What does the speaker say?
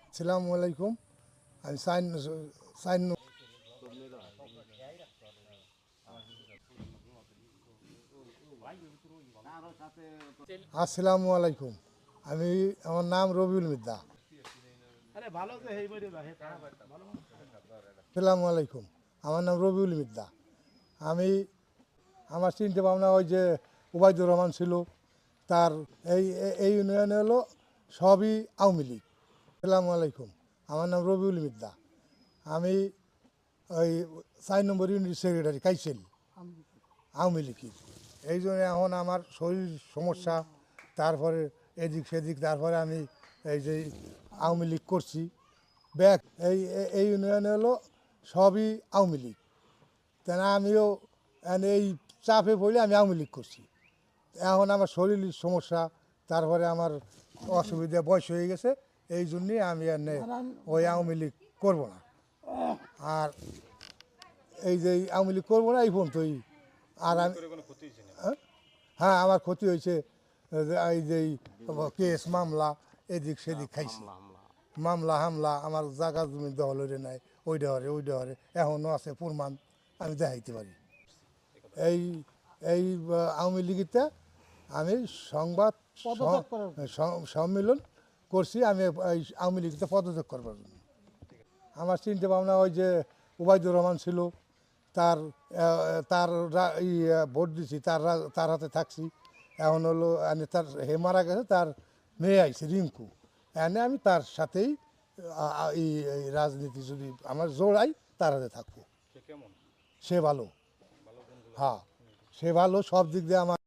আসসালামু আলাইকুম। আমি আসসালামু আলাইকুম। আমার নাম রবিউল মিদ্দা। আসসালামু আলাইকুম। আমার নাম রবিউল মিদ্দা। আমি আমার চিন্তা ভাবনা ওই যে ওবায়দুর রহমান ছিল, তার এই ইউনিয়নে হলো সবই আওয়ামী লীগ। আসসালামু আলাইকুম। আমার নাম রবিউল মিদ্দা। আমি ওই 4 নম্বর ইউনিট সেক্রেটারি কাইসেল আওয়ামী লীগের। এই জন্য এখন আমার শরীর সমস্যা, তারপরে এদিক সেদিক, তারপরে আমি এই যে আওয়ামী লীগ করছি ব্যাক। এই ইউনিয়নে হলো সবই আওয়ামী লীগ, কেন আমিও এই চাপে পড়লে আমি আওয়ামী লীগ করছি। এখন আমার শরীরের সমস্যা, তারপরে আমার অসুবিধা, বয়স হয়ে গেছে, এই জন্যই আমি ওই আওয়ামী লীগ করবো না। আর এই যে আওয়ামী লীগ করবো না এই পর্যন্তই। আর আমি হ্যাঁ, আমার ক্ষতি হয়েছে। এই যে কেস মামলা এদিক সেদিক খাইছি, মামলা হামলা, আমার জায়গা জমি দখল হয়ে নেয়, ওইটা হরে এখনও আছে প্রমাণ, আমি দেখাইতে পারি। এই এই আওয়ামী লীগেরটা আমি সংবাদ সম্মেলন করছি, আমি এই আওয়ামী লীগটা পদত্যাগ করবার জন্য। আমার চিন্তা ভাবনা ওই যে ওবায়দুর রহমান ছিল, তার তার ভোট দিছি, তার হাতে থাকছি। এখন হলো তার হে মারা গেছে, তার মেয়ে আইছে রিঙ্কু, এনে আমি তার সাথেই এই রাজনীতি যদি আমার জোড়াই, তার হাতে থাকবো। সে ভালো, হ্যাঁ সে ভালো, সব দিক দিয়ে আমার